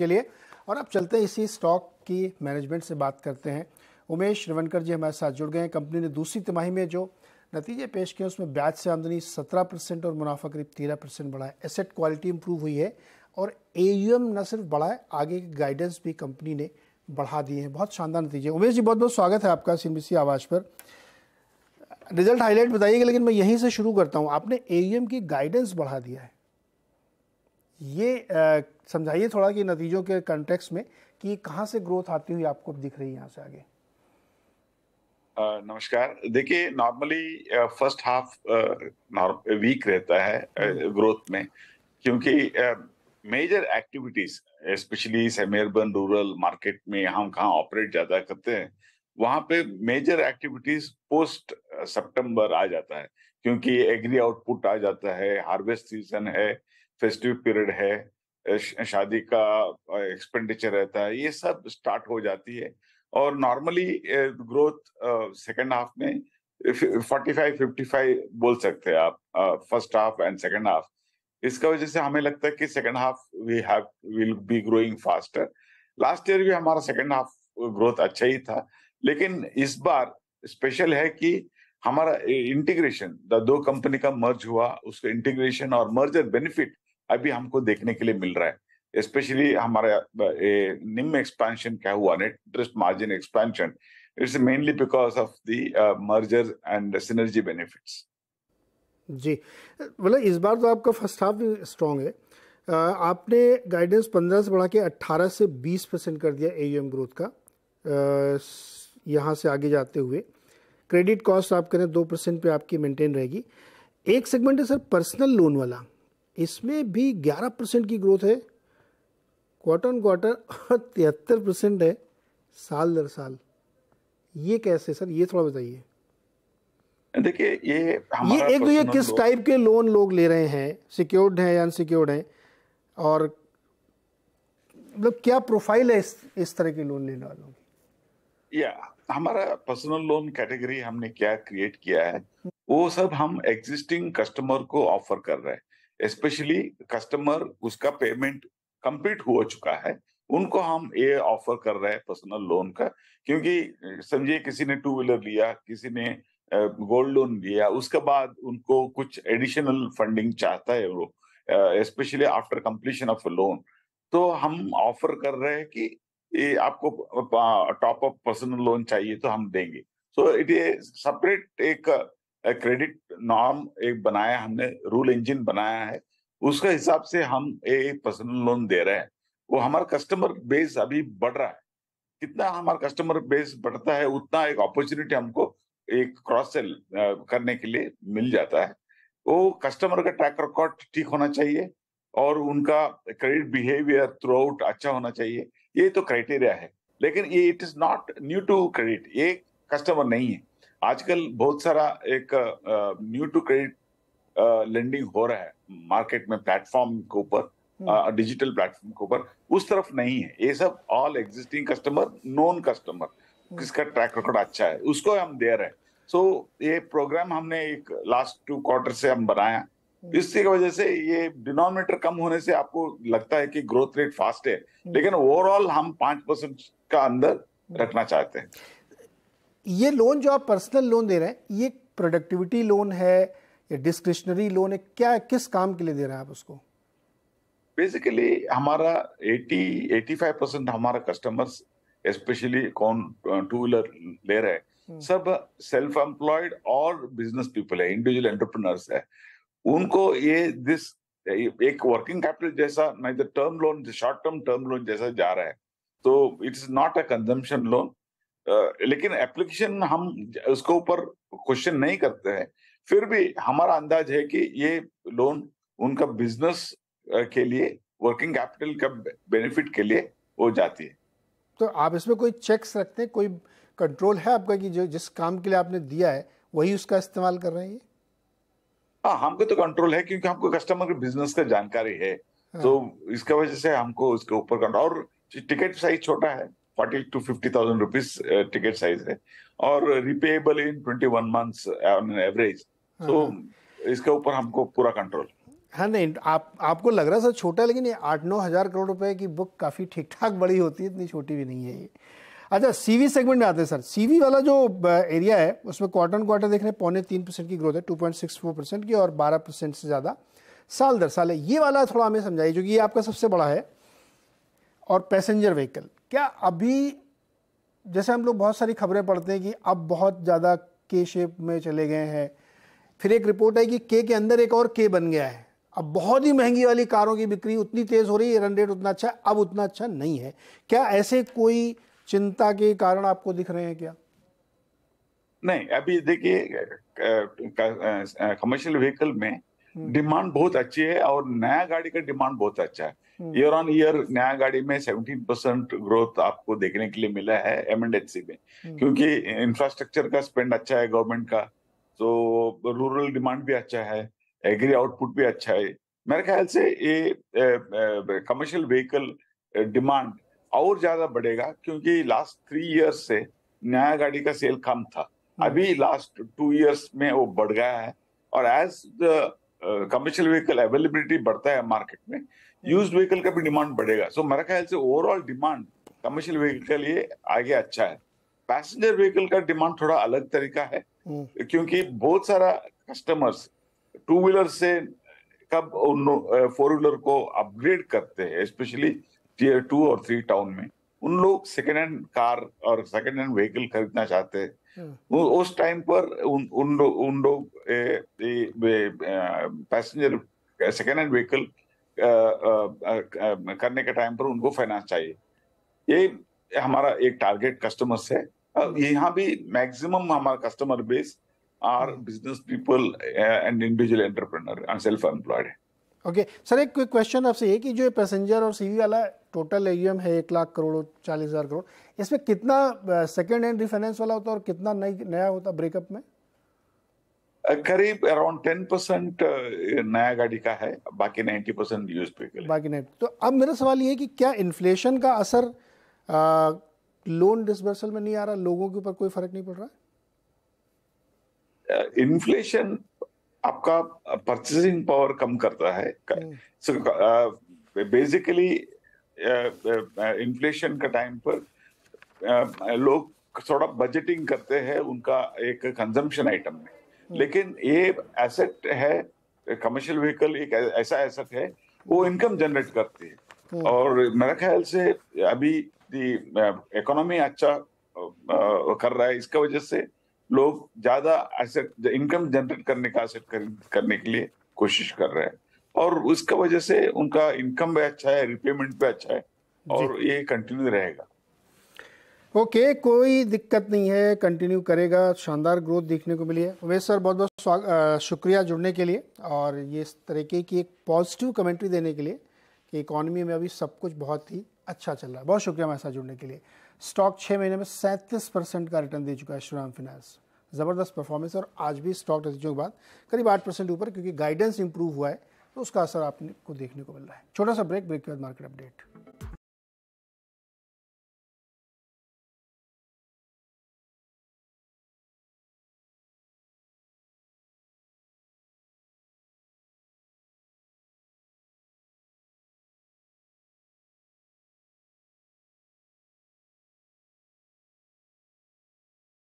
के लिए। और अब चलते हैं इसी स्टॉक की मैनेजमेंट से बात करते हैं। उमेश रवनकर जी हमारे साथ जुड़ गए हैं। कंपनी ने दूसरी तिमाही में जो नतीजे पेश किए उसमें ब्याज से आमदनी 17% और मुनाफा करीब 13% बढ़ा है। एसेट क्वालिटी इंप्रूव हुई है और एयूएम न सिर्फ बढ़ा है, आगे की गाइडेंस भी कंपनी ने बढ़ा दिए हैं। बहुत शानदार नतीजे। उमेश जी बहुत बहुत स्वागत है आपका सीएनबीसी आवाज़ पर। रिजल्ट हाईलाइट बताइएगा, लेकिन मैं यहीं से शुरू करता हूँ। आपने एयूएम की गाइडेंस बढ़ा दिया है, ये समझाइए थोड़ा कि नतीजों के कॉन्टेक्स्ट में कि कहाँ से ग्रोथ आती हुई आपको दिख रही है यहाँ से आगे। नमस्कार। देखिए, नॉर्मली फर्स्ट हाफ वीक रहता है ग्रोथ में, क्योंकि major activities specially semi urban rural market में हम कहाँ ऑपरेट ज्यादा करते हैं, वहां पे मेजर एक्टिविटीज पोस्ट सितंबर आ जाता है, क्योंकि एग्री आउटपुट आ जाता है, हार्वेस्ट सीजन है, फेस्टिव पीरियड है, शादी का एक्सपेंडिचर रहता है, ये सब स्टार्ट हो जाती है। और नॉर्मली ग्रोथ सेकेंड हाफ में 45-55 बोल सकते हैं आप, first half and second half. इसका वजह से हमें लगता है कि second half will be growing faster. Last year भी हमारा सेकेंड हाफ ग्रोथ अच्छा ही था, लेकिन इस बार स्पेशल है कि हमारा इंटीग्रेशन, दो कंपनी का मर्ज हुआ, उसका इंटीग्रेशन और मर्जर बेनिफिट अभी हमको देखने के लिए मिल रहा है। स्पेशली हमारा निम एक्सपेंशन क्या हुआ, net interest margin expansion, it's mainly because of the merger and synergy benefits. जी, मतलब इस बार तो आपका फर्स्ट हाफ भी स्ट्रॉन्ग है। आपने गाइडेंस 15 से बढ़ा के 18 से 20% कर दिया एयूएम ग्रोथ का। यहाँ से आगे जाते हुए क्रेडिट कॉस्ट आप करें 2% पे आपकी मेंटेन रहेगी। एक सेगमेंट है सर पर्सनल लोन वाला, इसमें भी 11% की ग्रोथ है क्वार्टर ऑन क्वार्टर और 73% है साल दर साल। ये कैसे सर, ये थोड़ा बताइए। देखिए, ये एक तो ये किस टाइप के लोन लोग ले रहे हैं, सिक्योर्ड हैं या अनसिक्योर्ड हैं, और मतलब क्या प्रोफाइल है इस तरह के लोन लेने वालों की? हमारा पर्सनल लोन कैटेगरी हमने क्या क्रिएट किया है, वो सब हम एग्जिस्टिंग कस्टमर को ऑफर कर रहे हैं। स्पेशली कस्टमर उसका पेमेंट कंप्लीट हो चुका है, उनको हम ये ऑफर कर रहे हैं पर्सनल लोन का। क्योंकि समझिए किसी ने 2 व्हीलर लिया, किसी ने गोल्ड लोन लिया, उसके बाद उनको कुछ एडिशनल फंडिंग चाहता है वो, specially after completion of loan. तो हम ऑफर कर रहे हैं कि ये आपको टॉप अप पर्सनल लोन चाहिए तो हम देंगे। सो इट इज सेपरेट एक क्रेडिट नॉर्म एक बनाया हमने, रूल इंजन बनाया है, उसके हिसाब से हम एक पर्सनल लोन दे रहे हैं। वो हमारा कस्टमर बेस अभी बढ़ रहा है। कितना हमारा कस्टमर बेस बढ़ता है, उतना एक अपॉर्चुनिटी हमको एक क्रॉस सेल करने के लिए मिल जाता है। वो कस्टमर का ट्रैक रिकॉर्ड ठीक होना चाहिए और उनका क्रेडिट बिहेवियर थ्रू आउट अच्छा होना चाहिए। ये तो क्राइटेरिया है, लेकिन ये it is not new to credit, ये कस्टमर नहीं है। आजकल बहुत सारा एक न्यू टू क्रेडिट लेंडिंग हो रहा है मार्केट में, प्लेटफॉर्म के ऊपर, डिजिटल प्लेटफॉर्म के ऊपर। उस तरफ नहीं है, ये सब all existing customer, non customer किसका ट्रैक रिकॉर्ड अच्छा है उसको हम दे रहे हैं। सो ये प्रोग्राम हमने एक लास्ट 2 क्वार्टर से हम बनाया। इसकी वजह से ये डिनोमिनेटर कम होने से आपको लगता है कि ग्रोथ रेट फास्ट है, लेकिन ओवरऑल हम 5% का अंदर रखना चाहते हैं। ये लोन जो आप पर्सनल लोन दे रहे हैं, ये प्रोडक्टिविटी लोन है या डिस्क्रिशनरी लोन है, क्या किस काम के लिए दे रहे हैं आप उसको? बेसिकली हमारा 80-85% हमारा कस्टमर्स, स्पेशली कौन 2 व्हीलर ले रहे हैं, सब सेल्फ एम्प्लॉयड और बिजनेस पीपल है, इंडिविजुअल एंटरप्रेन्योर्स है। उनको ये दिस एक वर्किंग कैपिटल जैसा, नहीं तो term loan, short term term loan जैसा जा रहा है। तो it's not a consumption loan, लेकिन एप्लीकेशन हम उसके ऊपर क्वेश्चन नहीं करते हैं। फिर भी हमारा अंदाज है कि ये लोन उनका बिजनेस के लिए, वर्किंग कैपिटल का बेनिफिट के लिए वो जाती है। तो आप इसमें कोई चेक्स रखते हैं, कोई कंट्रोल है आपका कि जो जिस काम के लिए आपने दिया है वही उसका इस्तेमाल कर रहे हैं? हाँ, हमको तो कंट्रोल है, क्योंकि हमको कस्टमर के बिजनेस का जानकारी है। तो इसका वजह से हमको उसके ऊपर कंट्रोल। और टिकट साइज छोटा है, 40,000 to 50,000 रुपीज टिकट साइज है, और रिपेएबल इन 21 months ऑन एवरेज। सो इसके ऊपर हमको पूरा कंट्रोल। हाँ नहीं, आपको लग रहा है सर छोटा है, लेकिन ये 8-9 हज़ार करोड़ रुपए की बुक काफ़ी ठीक ठाक बड़ी होती है, इतनी छोटी भी नहीं है ये। अच्छा, सीवी सेगमेंट में आते हैं सर। सीवी वाला जो एरिया है उसमें क्वार्टर देख रहे हैं 2.25% की ग्रोथ है, 2.64% की, और 12% से ज़्यादा साल दर साल है। ये वाला थोड़ा हमें समझाइए, क्योंकि ये आपका सबसे बड़ा है। और पैसेंजर व्हीकल, क्या अभी जैसे हम लोग बहुत सारी खबरें पढ़ते हैं कि अब बहुत ज़्यादा के शेप में चले गए हैं, फिर एक रिपोर्ट है कि के अंदर एक और के बन गया है, अब बहुत ही महंगी वाली कारों की बिक्री उतनी तेज़ हो रही है, रन रेट उतना अच्छा है, अब उतना अच्छा नहीं है। क्या ऐसे कोई चिंता के कारण आपको दिख रहे हैं क्या? नहीं, अभी देखिए कमर्शियल व्हीकल में डिमांड बहुत अच्छी है और नया गाड़ी का डिमांड बहुत अच्छा है। ईयर ऑन ईयर नया गाड़ी में 17% ग्रोथ आपको देखने के लिए मिला है M&HC में, क्योंकि इंफ्रास्ट्रक्चर का स्पेंड अच्छा है गवर्नमेंट का, तो रूरल डिमांड भी अच्छा है, एग्री आउटपुट भी अच्छा है। मेरे ख्याल से ये कमर्शियल व्हीकल डिमांड और ज्यादा बढ़ेगा, क्योंकि लास्ट 3 इयर्स से नया गाड़ी का सेल कम था। अभी लास्ट 2 इयर्स में वो बढ़ गया है, और as the commercial vehicle availability बढ़ता है मार्केट में, यूज्ड व्हीकल का भी डिमांड बढ़ेगा। सो मेरा ख्याल से ओवरऑल डिमांड कमर्शियल व्हीकल के लिए आगे अच्छा है। पैसेंजर व्हीकल का डिमांड थोड़ा अलग तरीका है, क्योंकि बहुत सारा कस्टमर्स 2 व्हीलर से कब 4 व्हीलर को अपग्रेड करते हैं, स्पेशली टियर 2 और 3 टाउन में, उन लोग सेकेंड हैंड कार और सेकेंड हैंड व्हीकल खरीदना चाहते हैं। उस टाइम पर उन लोग पैसेंजर सेकेंड हैंड व्हीकल करने के टाइम पर उनको फाइनेंस चाहिए। ये हमारा एक टारगेट कस्टमर्स है। यहाँ भी मैक्सिमम हमारा customer base are business people and individual entrepreneur and self employed है। ओके सर, एक क्विक क्वेश्चन आपसे ये कि जो पैसेंजर और सीवी वाला टोटल AUM है 1 लाख करोड़ 40,000 करोड़, इसमें कितना सेकेंड हैंड रिफाइनेंस वाला होता है और कितना नया होता है ब्रेकअप में? करीब अराउंड 10% नया गाड़ी का है, बाकी 90% यूज्ड व्हीकल। बाकी नहीं। तो अब मेरा सवाल ये है कि क्या इन्फ्लेशन का असर लोन डिसबर्सल में नहीं आ रहा, लोगों के ऊपर कोई फर्क नहीं पड़ रहा है? इन्फ्लेशन आपका परचेसिंग पावर कम करता है। बेसिकली इन्फ्लेशन का टाइम पर लोग थोड़ा बजटिंग करते हैं उनका एक कंजम्पशन आइटम में, लेकिन ये एसेट है, कमर्शियल व्हीकल एक ऐसा एसेट है वो इनकम जनरेट करती है। और मेरा ख्याल से अभी इकोनॉमी अच्छा कर रहा है, इसका वजह से लोग ज्यादा एसेट इनकम जनरेट करने का एसेट करने के लिए कोशिश कर रहे हैं, और उसका वजह से उनका इनकम भी अच्छा है, रिपेमेंट भी अच्छा है, और ये कंटिन्यू रहेगा। ओके, कोई दिक्कत नहीं है, कंटिन्यू करेगा। शानदार ग्रोथ देखने को मिली है। उमेश सर, बहुत बहुत शुक्रिया जुड़ने के लिए और ये इस तरीके की एक पॉजिटिव कमेंट्री देने के लिए कि इकॉनमी में अभी सब कुछ बहुत ही अच्छा चल रहा है। बहुत शुक्रिया हमारे साथ जुड़ने के लिए। स्टॉक 6 महीने में 37% का रिटर्न दे चुका है श्रीराम फाइनेंस। ज़बरदस्त परफॉर्मेंस, और आज भी स्टॉक नतीजों के बाद करीब 8% ऊपर, क्योंकि गाइडेंस इंप्रूव हुआ है तो उसका असर आपको देखने को मिल रहा है। छोटा सा ब्रेक के बाद मार्केट अपडेट।